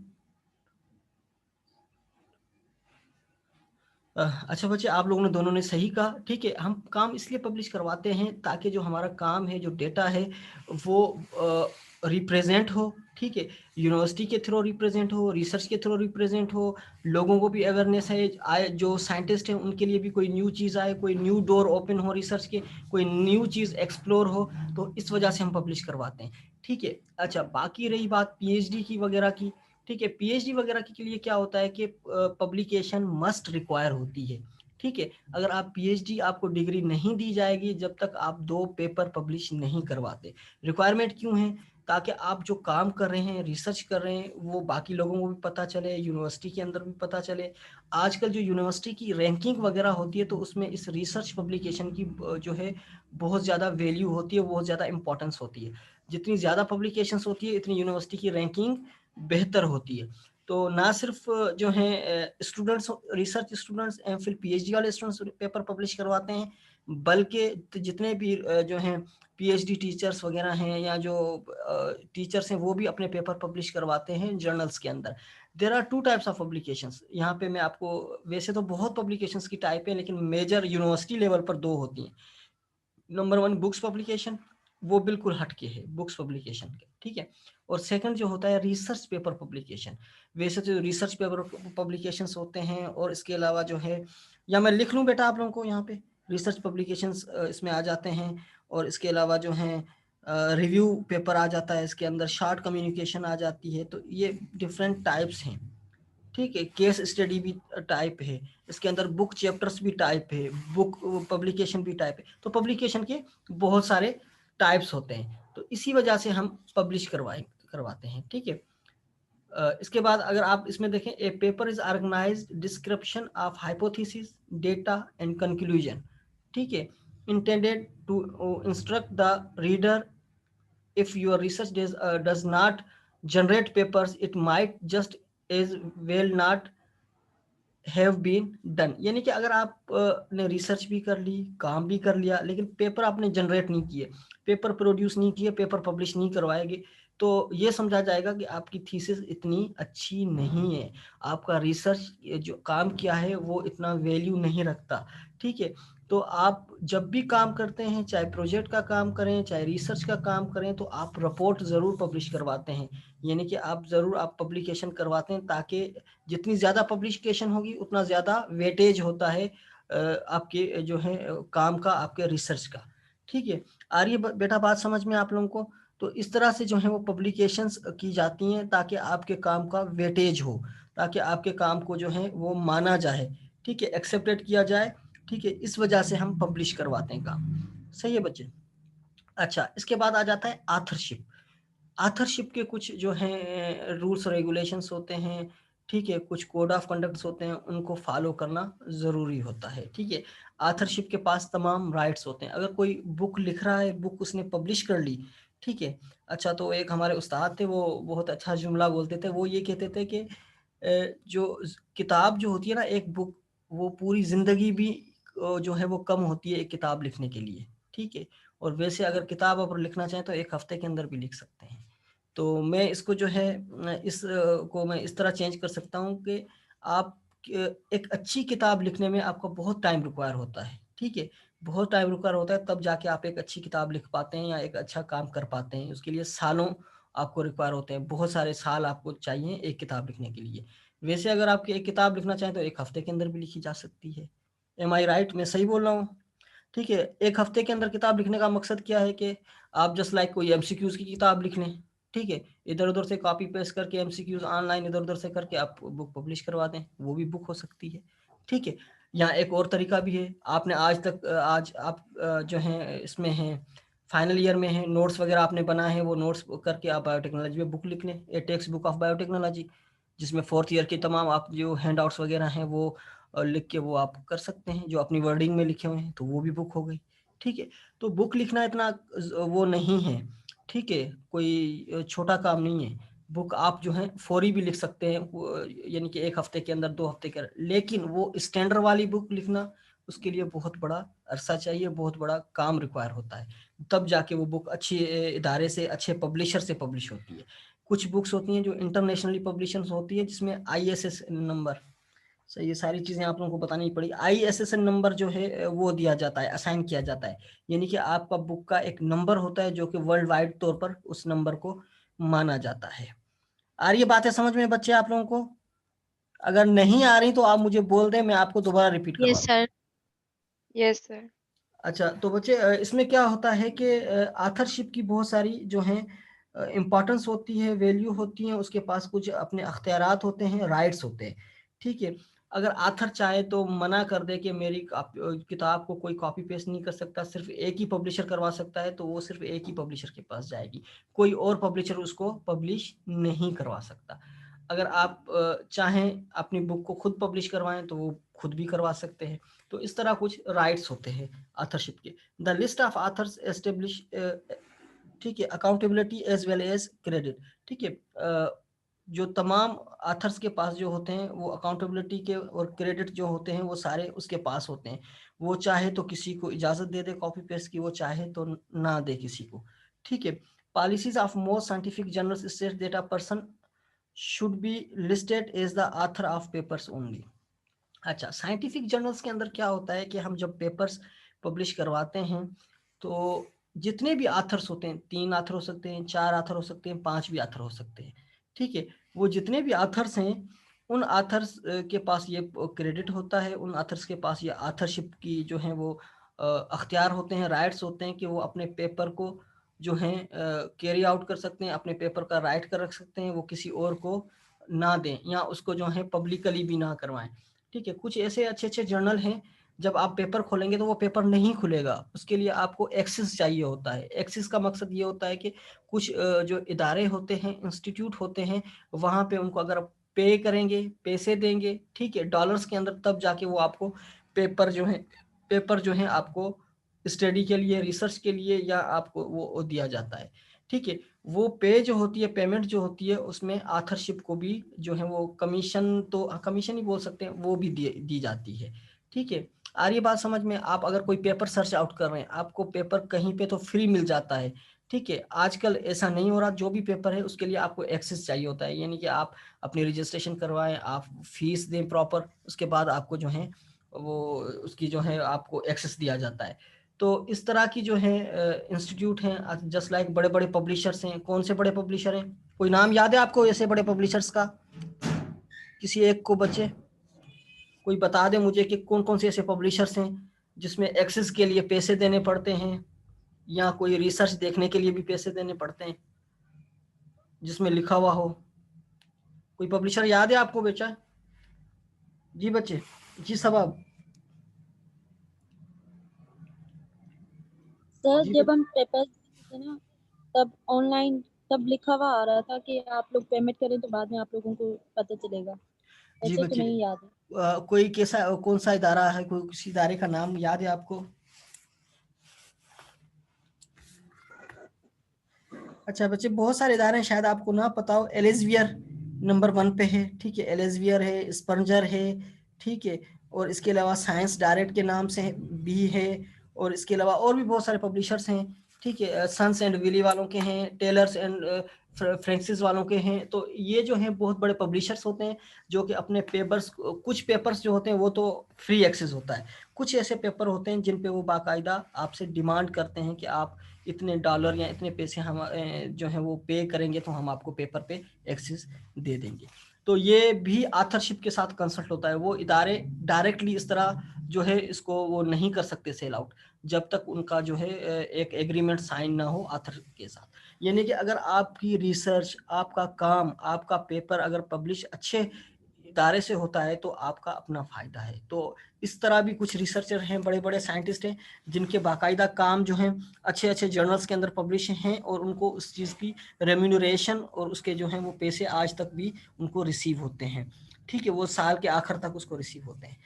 अच्छा बच्चे, आप लोगों ने दोनों ने सही कहा। ठीक है, हम काम इसलिए पब्लिश करवाते हैं ताकि जो हमारा काम है, जो डेटा है, वो रिप्रेजेंट हो। ठीक है, यूनिवर्सिटी के थ्रू रिप्रेजेंट हो, रिसर्च के थ्रू रिप्रेजेंट हो, लोगों को भी अवेयरनेस है आए, जो साइंटिस्ट हैं उनके लिए भी कोई न्यू चीज़ आए, कोई न्यू डोर ओपन हो रिसर्च के, कोई न्यू चीज़ एक्सप्लोर हो। तो इस वजह से हम पब्लिश करवाते हैं। ठीक है, अच्छा, बाकी रही बात पीएचडी की वगैरह की। ठीक है, पीएचडी वगैरह के लिए क्या होता है कि पब्लिकेशन मस्ट रिक्वायर होती है। ठीक है, अगर आप पीएचडी, आपको डिग्री नहीं दी जाएगी जब तक आप 2 पेपर पब्लिश नहीं करवाते। रिक्वायरमेंट क्यों है? ताकि आप जो काम कर रहे हैं, रिसर्च कर रहे हैं, वो बाकी लोगों को भी पता चले, यूनिवर्सिटी के अंदर भी पता चले। आजकल जो यूनिवर्सिटी की रैंकिंग वगैरह होती है तो उसमें इस रिसर्च पब्लिकेशन की जो है बहुत ज़्यादा वैल्यू होती है, बहुत ज़्यादा इंपॉर्टेंस होती है। जितनी ज़्यादा पब्लिकेशंस होती है इतनी यूनिवर्सिटी की रैंकिंग बेहतर होती है। तो ना सिर्फ जो है स्टूडेंट्स, रिसर्च स्टूडेंट्स, फिर पीएचडी वाले स्टूडेंट्स पेपर पब्लिश करवाते हैं, बल्कि जितने भी जो हैं पीएचडी टीचर्स वगैरह हैं या जो टीचर्स हैं वो भी अपने पेपर पब्लिश करवाते हैं जर्नल्स के अंदर। There are 2 types of publications. यहाँ पे मैं आपको, वैसे तो बहुत पब्लिकेशंस की टाइप है लेकिन मेजर यूनिवर्सिटी लेवल पर 2 होती हैं। नंबर 1 बुक्स पब्लिकेशन, वो बिल्कुल हटके है बुक्स पब्लिकेशन के। ठीक है, और सेकंड जो होता है रिसर्च पेपर पब्लिकेशन। वैसे तो रिसर्च पेपर पब्लिकेशंस होते हैं और इसके अलावा जो है, या मैं लिख लूँ बेटा आप लोगों को यहाँ पे, रिसर्च पब्लिकेशंस इसमें आ जाते हैं। और इसके अलावा जो है रिव्यू पेपर आ जाता है इसके अंदर, शॉर्ट कम्युनिकेशन आ जाती है। तो ये डिफरेंट टाइप्स हैं। ठीक है, केस स्टडी भी टाइप है इसके अंदर, बुक चैप्टर्स भी टाइप है, बुक पब्लिकेशन भी टाइप है। तो पब्लिकेशन के बहुत सारे टाइप्स होते हैं, तो इसी वजह से हम पब्लिश करवाते हैं। ठीक है, इसके बाद अगर आप इसमें देखें, a paper is organised description of hypothesis, data and conclusion. ठीक है, intended to instruct the reader. if your research does not generate papers, it might just as well not have been done. यानी कि अगर आप ने research भी कर ली, काम भी कर लिया, लेकिन पेपर आपने जनरेट नहीं किए, पेपर प्रोड्यूस नहीं किए, पेपर पब्लिश नहीं करवाएंगे, तो ये समझा जाएगा कि आपकी थीसिस इतनी अच्छी नहीं है, आपका रिसर्च जो काम किया है वो इतना वैल्यू नहीं रखता। ठीक है, तो आप जब भी काम करते हैं, चाहे प्रोजेक्ट का काम करें, चाहे रिसर्च का काम करें, तो आप रिपोर्ट ज़रूर पब्लिश करवाते हैं। यानी कि आप ज़रूर आप पब्लिकेशन करवाते हैं, ताकि जितनी ज़्यादा पब्लिकेशन होगी उतना ज़्यादा वेटेज होता है आपके जो है काम का, आपके रिसर्च का। ठीक है, आ रही है बेटा बात समझ में आप लोगों को? तो इस तरह से जो है वो पब्लिकेशंस की जाती हैं ताकि आपके काम का वेटेज हो, ताकि आपके काम को जो है वो माना जाए। ठीक है, एक्सेप्टेड किया जाए। ठीक है, इस वजह से हम पब्लिश करवाते हैं काम। सही है बच्चे? अच्छा, इसके बाद आ जाता है आथरशिप। आथरशिप के कुछ जो हैं रूल्स रेगुलेशंस होते हैं। ठीक है, कुछ कोड ऑफ कंडक्ट्स होते हैं, उनको फॉलो करना ज़रूरी होता है। ठीक है, आथरशिप के पास तमाम राइट्स होते हैं। अगर कोई बुक लिख रहा है, बुक उसने पब्लिश कर ली, ठीक है, अच्छा, तो एक हमारे उस्ताद थे, वो बहुत अच्छा जुमला बोलते थे। वो ये कहते थे कि जो किताब जो होती है ना, एक बुक, वो पूरी ज़िंदगी भी जो है वो कम होती है एक किताब लिखने के लिए। ठीक है, और वैसे अगर किताब आप लिखना चाहें तो 1 हफ्ते के अंदर भी लिख सकते हैं। तो मैं इसको जो है इस को मैं इस तरह चेंज कर सकता हूँ कि आप एक अच्छी किताब लिखने में आपको बहुत टाइम रिक्वायर होता है। ठीक है, बहुत टाइम रिक्वायर होता है, तब जाके आप एक अच्छी किताब लिख पाते हैं या एक अच्छा काम कर पाते हैं। उसके लिए सालों आपको रिक्वायर होते हैं, बहुत सारे साल आपको चाहिए एक किताब लिखने के लिए। वैसे अगर आप एक किताब लिखना चाहें तो 1 हफ्ते के अंदर भी लिखी जा सकती है। एम आई राइट? मैं सही बोल रहा हूँ? ठीक है, 1 हफ्ते के अंदर किताब लिखने का मकसद क्या है कि आप जस्ट लाइक कोई एमसीक्यूज की किताब लिख लें। ठीक है, इधर उधर से कॉपी पेस्ट करके एमसीक्यूज ऑनलाइन इधर उधर से करके आप बुक पब्लिश करवा दें, वो भी बुक हो सकती है। ठीक है। यहाँ एक और तरीका भी है, आपने आज आप जो है इसमें हैं फाइनल ईयर में है, नोट्स वगैरह आपने बनाए हैं, वो नोट्स करके आप बायोटेक्नोलॉजी में बुक लिख लें, ए टेक्स्ट बुक ऑफ बायोटेक्नोलॉजी, जिसमें 4th ईयर की तमाम आप जो हैंड आउट्स वगैरह हैं वो लिख के वो आप कर सकते हैं, जो अपनी वर्डिंग में लिखे हुए हैं, तो वो भी बुक हो गई। ठीक है, तो बुक लिखना इतना वो नहीं है, ठीक है, कोई छोटा काम नहीं है। बुक आप जो है फौरी भी लिख सकते हैं, यानी कि 1 हफ्ते के अंदर, 2 हफ्ते के अंदर, लेकिन वो स्टैंडर्ड वाली बुक लिखना उसके लिए बहुत बड़ा अरसा चाहिए, बहुत बड़ा काम रिक्वायर होता है, तब जाके वो बुक अच्छी इदारे से, अच्छे पब्लिशर से पब्लिश होती है। कुछ बुक्स होती हैं जो इंटरनेशनली पब्लिशर्स होती है, जिसमें ISSN नंबर, सही, ये सारी चीज़ें आप लोगों को बतानी पड़ी। ISSN नंबर जो है वो दिया जाता है, असाइन किया जाता है, यानी कि आपका बुक का एक नंबर होता है जो कि वर्ल्ड वाइड तौर पर उस नंबर को माना जाता है। आ रही है बातें समझ में बच्चे आप लोगों को? अगर नहीं आ रही तो आप मुझे बोल दें, मैं आपको दोबारा रिपीट करवा यस दूं। सर। Yes sir. अच्छा, तो बच्चे इसमें क्या होता है कि ऑथरशिप की बहुत सारी जो हैं इम्पोर्टेंस होती है, वैल्यू होती है, उसके पास कुछ अपने अख्तियारात होते हैं, राइट्स होते हैं। ठीक है, अगर आथर चाहे तो मना कर दे कि मेरी किताब को कोई कॉपी पेस्ट नहीं कर सकता, सिर्फ एक ही पब्लिशर करवा सकता है, तो वो सिर्फ एक ही पब्लिशर के पास जाएगी, कोई और पब्लिशर उसको पब्लिश नहीं करवा सकता। अगर आप चाहें अपनी बुक को खुद पब्लिश करवाएं तो वो खुद भी करवा सकते हैं। तो इस तरह कुछ राइट्स होते हैं ऑथरशिप के। The list of authors establish, ठीक है, accountability as well as credit. ठीक है, जो तमाम ऑथर्स के पास जो होते हैं वो अकाउंटेबिलिटी के और क्रेडिट जो होते हैं वो सारे उसके पास होते हैं। वो चाहे तो किसी को इजाज़त दे दे कॉपी पेस्ट की, वो चाहे तो ना दे किसी को। ठीक है, policies of most scientific journals state that a person should be listed as the author of papers only. अच्छा, साइंटिफिक जर्नल्स के अंदर क्या होता है कि हम जब पेपर्स पब्लिश करवाते हैं तो जितने भी आथर्स होते हैं, 3 आथर हो सकते हैं, 4 आथर हो सकते हैं, 5 भी आथर हो सकते हैं। ठीक है, वो जितने भी आथर्स हैं उन आथर्स के पास ये क्रेडिट होता है, उन आथर्स के पास ये आथरशिप की जो है वो अख्तियार होते हैं, राइट्स होते हैं कि वो अपने पेपर को जो है कैरी आउट कर सकते हैं, अपने पेपर का राइट कर रख सकते हैं, वो किसी और को ना दें या उसको जो है पब्लिकली भी ना करवाएं। ठीक है, कुछ ऐसे अच्छे अच्छे जर्नल हैं, जब आप पेपर खोलेंगे तो वो पेपर नहीं खुलेगा, उसके लिए आपको एक्सेस चाहिए होता है। एक्सेस का मकसद ये होता है कि कुछ जो इदारे होते हैं, इंस्टीट्यूट होते हैं, वहाँ पे उनको अगर पे करेंगे, पैसे देंगे, ठीक है, डॉलर्स के अंदर, तब जाके वो आपको पेपर जो है आपको स्टडी के लिए, रिसर्च के लिए या आपको वो दिया जाता है। ठीक है, वो पे जो होती है, पेमेंट जो होती है, उसमें ऑथरशिप को भी जो है वो कमीशन, तो कमीशन ही बोल सकते हैं, वो भी दी जाती है। ठीक है, आ रही बात समझ में? आप अगर कोई पेपर सर्च आउट कर रहे हैं, आपको पेपर कहीं पे तो फ्री मिल जाता है। ठीक है, आजकल ऐसा नहीं हो रहा, जो भी पेपर है उसके लिए आपको एक्सेस चाहिए होता है, यानी कि आप अपनी रजिस्ट्रेशन करवाएं, आप फीस दें प्रॉपर, उसके बाद आपको जो है वो उसकी जो है आपको एक्सेस दिया जाता है। तो इस तरह की जो है इंस्टीट्यूट हैं, जस्ट लाइक बड़े बड़े पब्लिशर्स हैं। कौन से बड़े पब्लिशर हैं? कोई नाम याद है आपको ऐसे बड़े पब्लिशर्स का? किसी एक को बच्चे कोई बता दे मुझे कि कौन कौन से ऐसे पब्लिशर्स हैं जिसमें एक्सेस के लिए पैसे देने पड़ते हैं, या कोई रिसर्च देखने के लिए भी पैसे देने पड़ते हैं, जिसमें लिखा हुआ हो। कोई पब्लिशर याद है आपको बेचा? जी बच्चे, जी सवाब। सर जी जब हम पेपर थे ना, तब ऑनलाइन तब लिखा हुआ आ रहा था कि आप लोग पेमेंट करें तो बाद में आप लोगों को पता चलेगा। जी ऐसे तो बच्चे, नहीं याद है। कोई कैसा, कौन सा इदारा है, कोई किसी इदारे का नाम याद है आपको? अच्छा बच्चे, बहुत सारे इदारे हैं, शायद आपको ना पता हो। एलेजवियर नंबर 1 पे है, ठीक है, एलेजवियर है, स्पर्जर है, ठीक है, और इसके अलावा साइंस डायरेक्ट के नाम से भी है, और इसके अलावा और भी बहुत सारे पब्लिशर्स हैं। ठीक है, सन्स एंड विली वालों के हैं, टेलर्स एंड फ्रेंसिस वालों के हैं। तो ये जो हैं बहुत बड़े पब्लिशर्स होते हैं, जो कि अपने पेपर्स, कुछ पेपर्स जो होते हैं वो तो फ्री एक्सेस होता है, कुछ ऐसे पेपर होते हैं जिन पे वो बाकायदा आपसे डिमांड करते हैं कि आप इतने डॉलर या इतने पैसे हम जो है वो पे करेंगे तो हम आपको पेपर पे एक्सेस दे देंगे। तो ये भी ऑथरशिप के साथ कंसल्ट होता है। वो इदारे डायरेक्टली इस तरह जो है इसको वो नहीं कर सकते सेल आउट, जब तक उनका जो है एक एग्रीमेंट साइन ना हो ऑथर के साथ। यानी कि अगर आपकी रिसर्च, आपका काम, आपका पेपर अगर पब्लिश अच्छे तारे से होता है तो आपका अपना फायदा है। तो इस तरह भी कुछ रिसर्चर हैं, बड़े बड़े साइंटिस्ट हैं, जिनके बाकायदा काम जो हैं अच्छे अच्छे जर्नल्स के अंदर पब्लिश हैं, और उनको उस चीज़ की रेम्यूनरेशन और उसके जो हैं वो पैसे आज तक भी उनको रिसीव होते हैं। ठीक है, वो साल के आखिर तक उसको रिसीव होते हैं।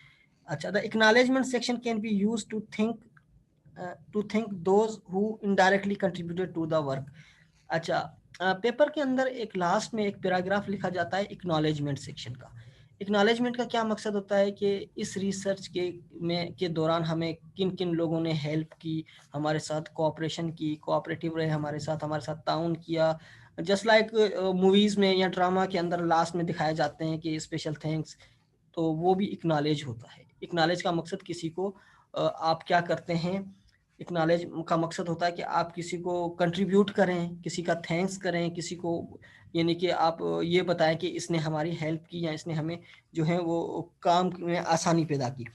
अच्छा, the acknowledgement section can be use to think those who indirectly contributed to the work. अच्छा, पेपर के अंदर एक लास्ट में एक पैराग्राफ लिखा जाता है एक्नॉलेजमेंट सेक्शन का। एक्नॉलेजमेंट का क्या मकसद होता है कि इस रिसर्च के दौरान हमें किन किन लोगों ने हेल्प की, हमारे साथ कोऑपरेशन की, कोऑपरेटिव रहे हमारे साथ ताउन किया। जस्ट लाइक मूवीज़ में या ड्रामा के अंदर लास्ट में दिखाए जाते हैं कि स्पेशल थैंक्स, तो वो भी एक्नॉलेज होता है। एक्नॉलेज का मकसद किसी को आप क्या करते हैं, एक्नॉलेज का मकसद होता है कि आप किसी को कंट्रीब्यूट करें, किसी का थैंक्स करें, किसी को यानी कि आप ये बताएं कि इसने हमारी हेल्प की या इसने हमें जो है वो काम में आसानी पैदा की।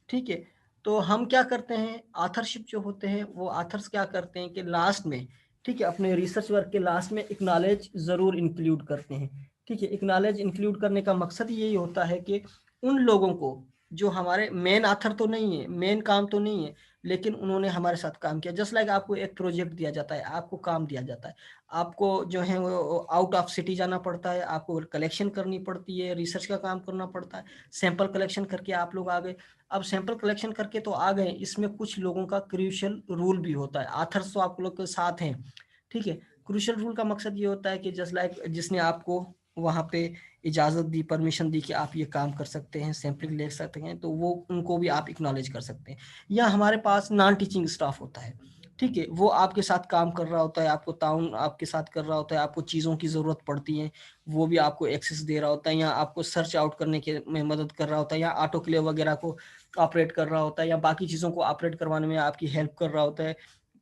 ठीक है, तो हम क्या करते हैं, ऑथरशिप जो होते हैं वो ऑथर्स क्या करते हैं कि लास्ट में, ठीक है, अपने रिसर्च वर्क के लास्ट में एक्नॉलेज ज़रूर इंक्लूड करते हैं। ठीक है, एक्नॉलेज इंक्लूड करने का मकसद यही होता है कि उन लोगों को जो हमारे मेन ऑथर तो नहीं है, मेन काम तो नहीं है, लेकिन उन्होंने हमारे साथ काम किया। जस्ट लाइक आपको एक प्रोजेक्ट दिया जाता है, आपको काम दिया जाता है, आपको जो है वो आउट ऑफ सिटी जाना पड़ता है, आपको कलेक्शन करनी पड़ती है, रिसर्च का काम करना पड़ता है, सैंपल कलेक्शन करके आप लोग आ गए। अब सैंपल कलेक्शन करके तो आ गए, इसमें कुछ लोगों का क्रूशियल रूल भी होता है। ऑथर्स तो आप लोग के साथ हैं, ठीक है। क्रूशियल रूल का मकसद ये होता है कि जस्ट लाइक जिसने आपको वहाँ पे इजाज़त दी, परमिशन दी कि आप ये काम कर सकते हैं, सैम्पलिंग ले सकते हैं, तो वो उनको भी आप एक्नॉलेज कर सकते हैं। या हमारे पास नॉन टीचिंग स्टाफ होता है, ठीक है, वो आपके साथ काम कर रहा होता है, आपको ताउन आपके साथ कर रहा होता है, आपको चीज़ों की ज़रूरत पड़ती है, वो भी आपको एक्सेस दे रहा होता है, या आपको सर्च आउट करने के में मदद कर रहा होता है, या ऑटोक्लेव वगैरह को ऑपरेट कर रहा होता है, या बाकी चीज़ों को ऑपरेट करवाने में आपकी हेल्प कर रहा होता है।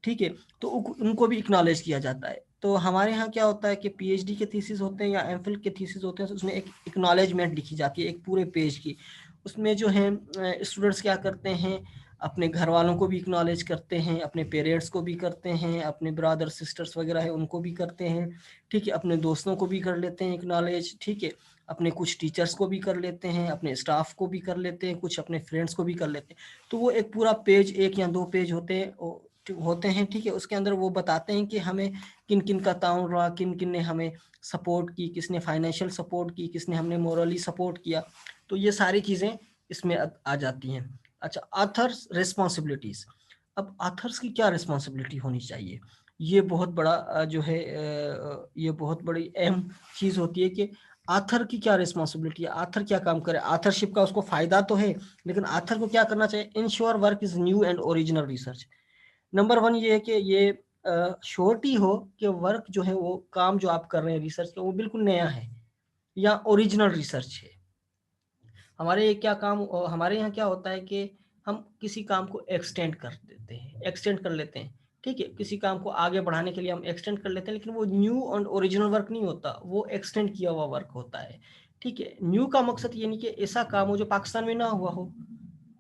ठीक है, तो उनको भी एक्नॉलेज किया जाता है। तो हमारे यहाँ क्या होता है कि पीएचडी के थीसिस होते हैं या एमफिल के थीसिस होते हैं, तो उसमें एक एक्नॉलेजमेंट लिखी जाती है एक पूरे पेज की। उसमें जो है स्टूडेंट्स क्या करते हैं, अपने घर वालों को भी एक्नॉलेज करते हैं, अपने पेरेंट्स को भी करते हैं, अपने ब्रदर सिस्टर्स वगैरह है उनको भी करते हैं, ठीक है, अपने दोस्तों को भी कर लेते हैं एक्नॉलेज, ठीक है, अपने कुछ टीचर्स को भी कर लेते हैं, अपने स्टाफ को भी कर लेते हैं, कुछ अपने फ्रेंड्स को भी कर लेते हैं। तो वो एक पूरा पेज, 1 या 2 पेज होते हैं, ठीक है। उसके अंदर वो बताते हैं कि हमें किन किन का ताउन रहा, किन किन ने हमें सपोर्ट की, किसने फाइनेंशियल सपोर्ट की, किसने हमने मोरली सपोर्ट किया। तो ये सारी चीज़ें इसमें आ जाती हैं। अच्छा, ऑथर्स रिस्पॉन्सिबिलिटीज़। अब ऑथर्स की क्या रिस्पॉन्सिबिलिटी होनी चाहिए, ये बहुत बड़ा जो है ये बहुत बड़ी अहम चीज़ होती है कि ऑथर की क्या रिस्पॉन्सिबिलिटी है, ऑथर क्या काम करे। ऑथरशिप का उसको फ़ायदा तो है, लेकिन ऑथर को क्या करना चाहिए, ensure work is new and original research. Number 1 ये है कि ये श्योरिटी हो कि वर्क जो है वो काम जो आप कर रहे हैं रिसर्च का, वो बिल्कुल नया है या ओरिजिनल रिसर्च है। हमारे यहाँ क्या होता है कि हम किसी काम को एक्सटेंड कर देते हैं, एक्सटेंड कर लेते हैं, ठीक है, किसी काम को आगे बढ़ाने के लिए हम एक्सटेंड कर लेते हैं, लेकिन वो न्यू और ओरिजिनल वर्क नहीं होता, वो एक्सटेंड किया हुआ वर्क होता है। ठीक है, न्यू का मकसद ये नहीं कि ऐसा काम हो जो पाकिस्तान में ना हुआ हो।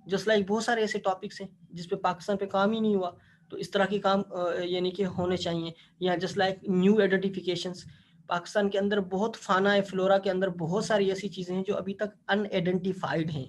जस्ट लाइक बहुत सारे ऐसे टॉपिक्स हैं जिसपे पाकिस्तान पे काम ही नहीं हुआ, तो इस तरह के काम यानी कि होने चाहिए। या just like new identifications, Pakistan के अंदर बहुत फाना है, फ्लोरा के अंदर बहुत सारी ऐसी चीज़ें हैं जो अभी तक अनआइडेंटिफाइड हैं।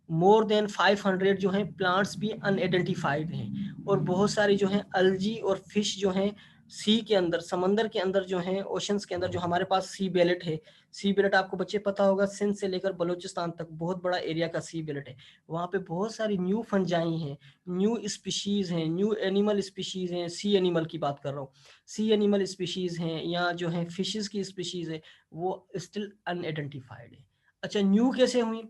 मोर देन 500 जो हैं प्लांट्स भी अनआइडेंटिफाइड हैं, और बहुत सारी जो हैं अलजी और फिश जो हैं सी के अंदर, समंदर के अंदर जो हैं, ओशंस के अंदर जो हमारे पास सी बेलेट है। सी बेलेट आपको बच्चे पता होगा, सिंध से लेकर बलूचिस्तान तक बहुत बड़ा एरिया का सी बेलेट है। वहाँ पे बहुत सारी न्यू फंजाई हैं, न्यू स्पीशीज़ हैं, न्यू एनिमल स्पीशीज़ हैं, सी एनिमल की बात कर रहा हूँ, सी एनिमल स्पीशीज़ हैं, या जो है फिशेज़ की स्पीशीज़ है, वो स्टिल अनआइडेंटिफाइड है। अच्छा, न्यू कैसे हुई?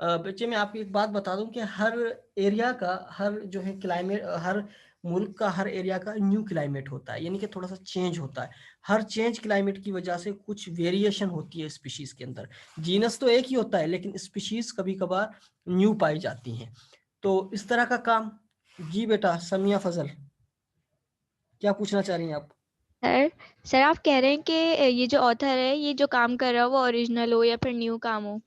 बच्चे, मैं आपको एक बात बता दूं कि हर एरिया का, हर जो है क्लाइमेट, हर मुल्क का, हर एरिया का न्यू क्लाइमेट होता है, यानी कि थोड़ा सा चेंज होता है। हर चेंज क्लाइमेट की वजह से कुछ वेरिएशन होती है स्पीशीज़ के अंदर। जीनस तो एक ही होता है, लेकिन स्पीशीज़ कभी कभार न्यू पाई जाती हैं। तो इस तरह का काम। जी बेटा समिया फजल, क्या पूछना चाह रही हैं आप? सर आप कह रहे हैं कि ये जो ऑथर है, ये जो काम कर रहा हो वो ओरिजिनल हो या फिर न्यू काम हो,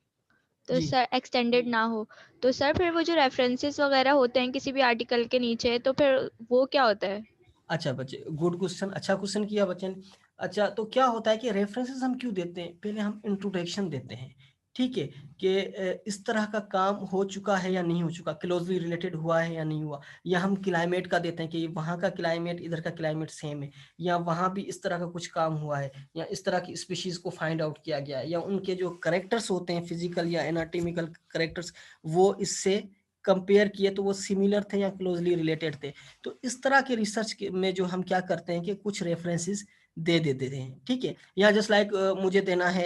तो जी सर एक्सटेंडेड ना हो, तो सर फिर वो जो रेफरेंसेस वगैरह होते हैं किसी भी आर्टिकल के नीचे, तो फिर वो क्या होता है? अच्छा बच्चे, गुड क्वेश्चन, अच्छा क्वेश्चन किया बच्चे ने। अच्छा, तो क्या होता है कि रेफरेंसेस हम क्यों देते हैं, पहले हम इंट्रोडक्शन देते हैं ठीक है, कि इस तरह का काम हो चुका है या नहीं हो चुका, क्लोजली रिलेटेड हुआ है या नहीं हुआ, या हम क्लाइमेट का देते हैं कि वहाँ का क्लाइमेट इधर का क्लाइमेट सेम है, या वहाँ भी इस तरह का कुछ काम हुआ है, या इस तरह की स्पीशीज को फाइंड आउट किया गया है, या उनके जो करेक्टर्स होते हैं फिजिकल या एनाटॉमिकल करेक्टर्स वो इससे कंपेयर किए तो वो सिमिलर थे या क्लोजली रिलेटेड थे। तो इस तरह के रिसर्च में जो हम क्या करते हैं कि कुछ रेफरेंसेस दे देते हैं। ठीक है, या जस्ट लाइक मुझे देना है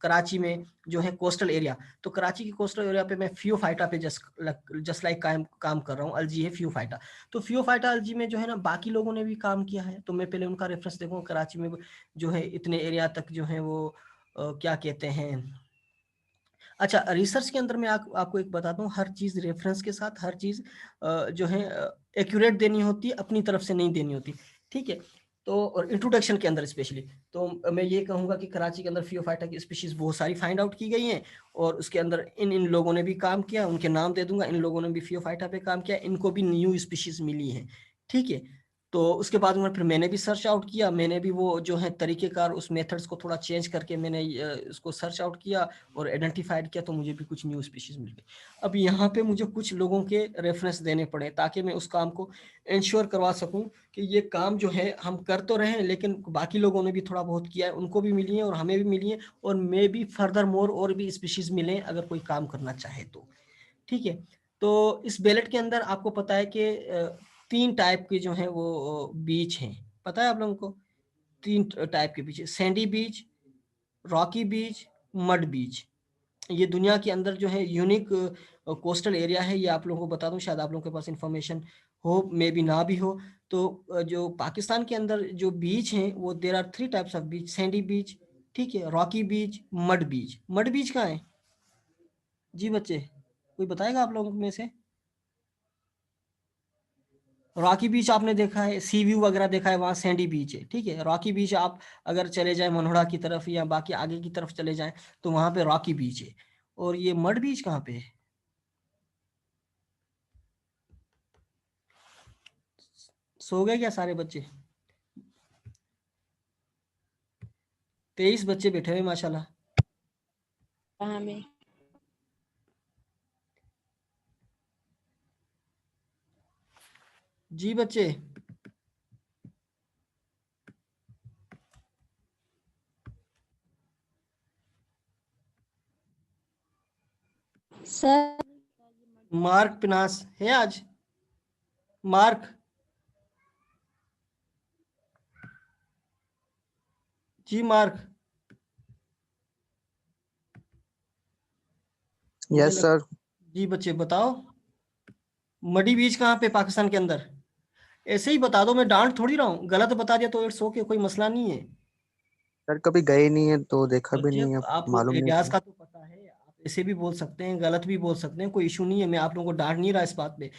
कराची में जो है कोस्टल एरिया, तो कराची की कोस्टल एरिया पे मैं फियोफाइटा पे जस्ट लाइक काम कर रहा हूँ, अलजी है फियोफाइटा, तो फियोफाइटा अलजी में जो है ना बाकी लोगों ने भी काम किया है, तो मैं पहले उनका रेफरेंस देखूंगा कराची में जो है इतने एरिया तक जो है वो क्या कहते हैं। अच्छा, रिसर्च के अंदर मैं आपको एक बताता हूँ, हर चीज रेफरेंस के साथ हर चीज जो है एक्यूरेट देनी होती है, अपनी तरफ से नहीं देनी होती। ठीक है, तो और इंट्रोडक्शन के अंदर स्पेशली तो मैं ये कहूंगा कि कराची के अंदर फियोफाइटा की स्पीशीज बहुत सारी फाइंड आउट की गई हैं, और उसके अंदर इन लोगों ने भी काम किया, उनके नाम दे दूंगा, इन लोगों ने भी फियोफाइटा पे काम किया, इनको भी न्यू स्पीशीज मिली है। ठीक है, तो उसके बाद में फिर मैंने भी सर्च आउट किया, मैंने भी वो जो है तरीकेकार उस मेथड्स को थोड़ा चेंज करके मैंने उसको सर्च आउट किया और आइडेंटिफाइड किया, तो मुझे भी कुछ न्यू स्पीशीज मिल गई। अब यहाँ पे मुझे कुछ लोगों के रेफरेंस देने पड़े ताकि मैं उस काम को इंश्योर करवा सकूं कि ये काम जो है हम कर तो रहे हैं, लेकिन बाकी लोगों ने भी थोड़ा बहुत किया है, उनको भी मिली है और हमें भी मिली है, और मे भी फर्दर मोर और भी स्पीशीज मिले अगर कोई काम करना चाहे तो। ठीक है, तो इस बैलेट के अंदर आपको पता है कि 3 टाइप के जो है वो बीच हैं, पता है आप लोगों को? 3 टाइप के बीच, सैंडी बीच, रॉकी बीच, मड बीच। ये दुनिया के अंदर जो है यूनिक कोस्टल एरिया है, ये आप लोगों को बता दूं, शायद आप लोगों के पास इंफॉर्मेशन हो, मे बी ना भी हो। तो जो पाकिस्तान के अंदर जो बीच हैं वो there are 3 types of beach, sandy beach, ठीक है, rocky beach, mud beach. Mud beach कहाँ है जी बच्चे, कोई बताएगा आप लोगों में से? रॉकी बीच आपने देखा है, सी व्यू वगैरह देखा है, वहाँ सैंडी बीच है। ठीक है, रॉकी बीच आप अगर चले जाए मनोड़ा की तरफ या बाकी आगे की तरफ चले जाएं तो वहाँ पे रॉकी बीच है। और ये मड बीच कहाँ पे है? सो गए क्या सारे बच्चे? 23 बच्चे बैठे हुए माशाल्लाह। कहाँ में? जी बच्चे, सर मार्क पिनास है आज? मार्क जी, मार्क यस सर। जी बच्चे बताओ, मडी बीच कहाँ पे पाकिस्तान के अंदर? ऐसे ही बता दो, मैं डांट थोड़ी रहा हूँ, गलत बता दिया तो इट्स ओके, कोई मसला नहीं है। सर कभी गए नहीं है तो देखा भी बच्चे नहीं है, आपको मालूम नहीं एरियाज सर। का तो पता है, आप ऐसे भी बोल सकते हैं, गलत भी बोल सकते हैं, कोई इशू नहीं है, मैं आप लोगों को डांट नहीं रहा इस बात पे।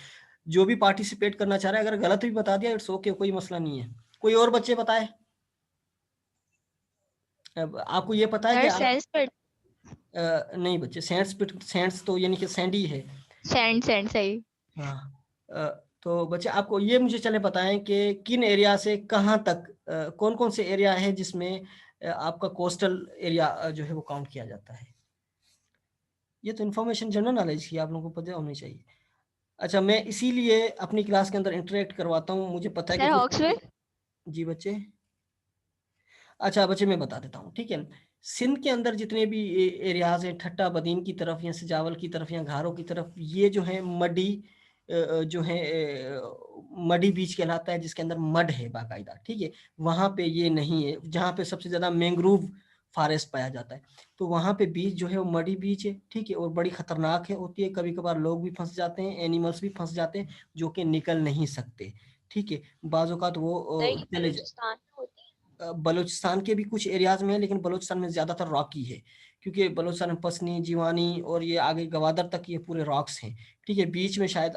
जो भी पार्टिसिपेट करना चाह रहा है, अगर गलत भी बता दिया इट्स ओके, कोई मसला नहीं है। कोई और बच्चे बताए, अब आपको ये पता है कि सर आप सेंस नहीं बच्चे, सैंड्स तो यानी कि सैंडी है। सैंड सही। हाँ, तो बच्चे आपको ये मुझे चले बताएं कि किन एरिया से कहाँ तक कौन कौन से एरिया है जिसमें आपका कोस्टल एरिया जो है वो काउंट किया जाता है। ये तो इन्फॉर्मेशन जनरल नॉलेज की आप लोगों को पता होनी चाहिए। अच्छा, मैं इसीलिए अपनी क्लास के अंदर इंटरेक्ट करवाता हूँ, मुझे पता है कि सर कुछ हॉक्सविल। जी बच्चे। अच्छा बच्चे, मैं बता देता हूँ, ठीक है। सिंध के अंदर जितने भी एरियाज हैं, ठट्टा बदीन की तरफ या सजावल की तरफ या घारों की तरफ, ये जो है मडी जो है मडी बीच कहलाता है, जिसके अंदर मड है बाकायदा। ठीक है, वहाँ पे ये नहीं है, जहाँ पे सबसे ज़्यादा मैंग्रोव फॉरेस्ट पाया जाता है, तो वहाँ पे बीच जो है वो मडी बीच है। ठीक है, और बड़ी खतरनाक है होती है, कभी कभार लोग भी फंस जाते हैं, एनिमल्स भी फंस जाते हैं जो कि निकल नहीं सकते। ठीक है, बाज़-औक़ात वो नहीं चले बलूचिस्तान में होती है। बलूचिस्तान के भी कुछ एरियाज में है, लेकिन बलूचिस्तान में ज़्यादातर रॉकी है, क्योंकि बलूचिस्तान में पसनी, जीवानी और ये आगे गवादर तक ये पूरे रॉक्स हैं। ठीक है, बीच में शायद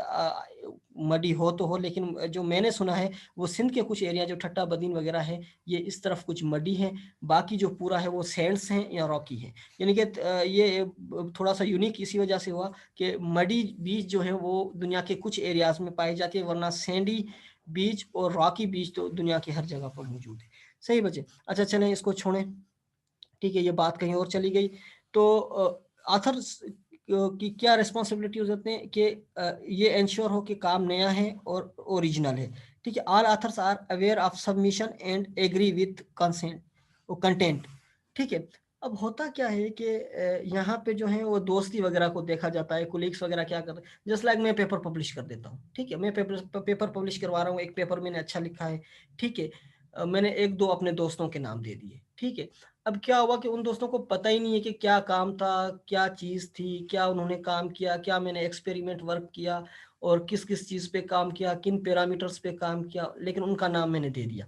मडी हो तो हो, लेकिन जो मैंने सुना है वो सिंध के कुछ एरिया जो ठट्टा बदीन वगैरह है, ये इस तरफ कुछ मडी है, बाकी जो पूरा है वो सैंड्स हैं या रॉकी है। यानी कि ये थोड़ा सा यूनिक इसी वजह से हुआ कि मडी बीच जो है वो दुनिया के कुछ एरियाज में पाई जाती है, वरना सैंडी बीच और रॉकी बीच तो दुनिया की हर जगह पर मौजूद है। सही बच्चे, अच्छा चलें इसको छोड़ें। ठीक है, ये बात कहीं और चली गई। तो ऑथर की क्या रिस्पॉन्सिबिलिटी हो जाते हैं कि ये इंश्योर हो कि काम नया है और ओरिजिनल है। ठीक है, all authors are aware of submission and agree with consent content. ठीक है, अब होता क्या है कि यहाँ पे जो है वो दोस्ती वगैरह को देखा जाता है, कोलीग्स वगैरह क्या करते हैं, जस्ट लाइक मैं पेपर पब्लिश कर देता हूँ। ठीक है, मैं पेपर पब्लिश करवा रहा हूँ, एक पेपर मैंने अच्छा लिखा है। ठीक है, मैंने एक दो अपने दोस्तों के नाम दे दिए। ठीक है, अब क्या हुआ कि उन दोस्तों को पता ही नहीं है कि क्या काम था, क्या चीज़ थी, क्या उन्होंने काम किया, क्या मैंने एक्सपेरिमेंट वर्क किया और किस किस चीज़ पे काम किया, किन पैरामीटर्स पे काम किया, लेकिन उनका नाम मैंने दे दिया।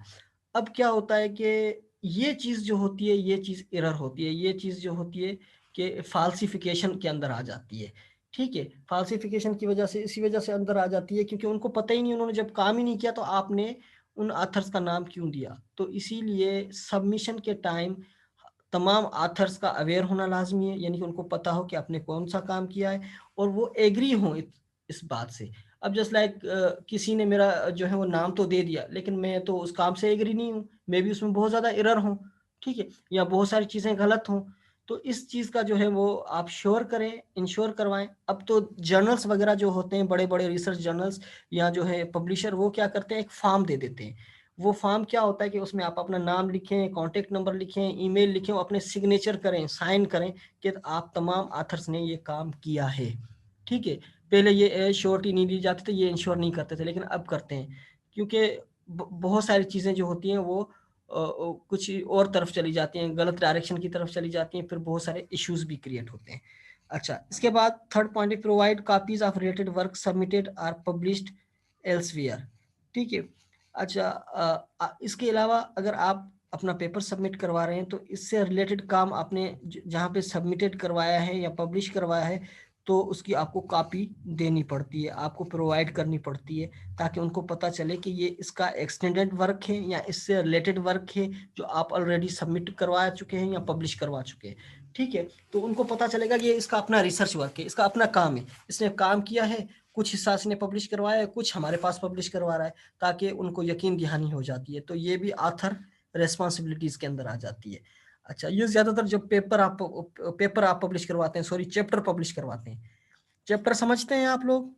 अब क्या होता है कि ये चीज़ जो होती है, ये चीज़ एरर होती है, ये चीज़ जो होती है कि फाल्सिफिकेशन के अंदर आ जाती है। ठीक है, फाल्सिफिकेशन की वजह से, इसी वजह से अंदर आ जाती है क्योंकि उनको पता ही नहीं, उन्होंने जब काम ही नहीं किया तो आपने उन ऑथर्स का नाम क्यों दिया। तो इसीलिए सबमिशन के टाइम तमाम ऑथर्स का अवेयर होना लाजमी है, यानी कि उनको पता हो कि आपने कौन सा काम किया है और वो एग्री हो इस बात से। अब जस्ट लाइक किसी ने मेरा जो है वो नाम तो दे दिया, लेकिन मैं तो उस काम से एग्री नहीं हूँ, मे भी उसमें बहुत ज़्यादा एरर हो। ठीक है, या बहुत सारी चीज़ें गलत हों, तो इस चीज़ का जो है वो आप श्योर करें, इंश्योर करवाएं। अब तो जर्नल्स वगैरह जो होते हैं, बड़े बड़े रिसर्च जर्नल्स या जो है पब्लिशर, वो क्या करते हैं, एक फॉर्म दे देते हैं। वो फॉर्म क्या होता है कि उसमें आप अपना नाम लिखें, कॉन्टेक्ट नंबर लिखें, ईमेल लिखें, अपने सिग्नेचर करें, साइन करें कि आप तमाम ऑथर्स ने ये काम किया है। ठीक है, पहले ये श्योरिटी नहीं दी जाती थी, ये इंश्योर नहीं करते थे, लेकिन अब करते हैं क्योंकि बहुत सारी चीज़ें जो होती हैं वो कुछ और तरफ चली जाती हैं, गलत डायरेक्शन की तरफ चली जाती हैं, फिर बहुत सारे इश्यूज भी क्रिएट होते हैं। अच्छा, इसके बाद थर्ड पॉइंट है provide copies of related work submitted or published elsewhere. ठीक है, अच्छा, इसके अलावा अगर आप अपना पेपर सबमिट करवा रहे हैं तो इससे रिलेटेड काम आपने जहाँ पे सबमिटेड करवाया है या पब्लिश करवाया है तो उसकी आपको कॉपी देनी पड़ती है, आपको प्रोवाइड करनी पड़ती है, ताकि उनको पता चले कि ये इसका एक्सटेंडेड वर्क है या इससे रिलेटेड वर्क है जो आप ऑलरेडी सबमिट करवा चुके हैं या पब्लिश करवा चुके हैं। ठीक है, तो उनको पता चलेगा कि ये इसका अपना रिसर्च वर्क है, इसका अपना काम है, इसने काम किया है, कुछ हिस्सा इसने पब्लिश करवाया है, कुछ हमारे पास पब्लिश करवा रहा है, ताकि उनको यकीन दहानी हो जाती है। तो ये भी ऑथर रेस्पॉन्सिबिलिटीज के अंदर आ जाती है। अच्छा, ये ज्यादातर जब पेपर आप पब्लिश करवाते हैं, सॉरी चैप्टर पब्लिश करवाते हैं। चैप्टर समझते हैं आप लोग?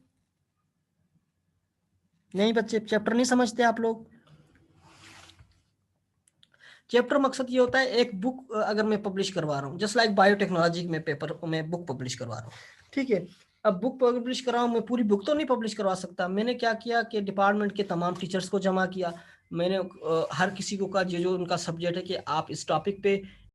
नहीं बच्चे, चैप्टर नहीं समझते आप लोग? चैप्टर मकसद ये होता है, एक बुक अगर मैं पब्लिश करवा रहा हूँ, जस्ट लाइक बायोटेक्नोलॉजी में पेपर में बुक पब्लिश करवा रहा हूँ। ठीक है, अब बुक पब्लिश कर रहा हूँ, मैं पूरी बुक तो नहीं पब्लिश करवा सकता। मैंने क्या किया कि डिपार्टमेंट के तमाम टीचर्स को जमा किया, मैंने हर किसी को कहा जो उनका सब्जेक्ट है कि आप इस टॉपिक पे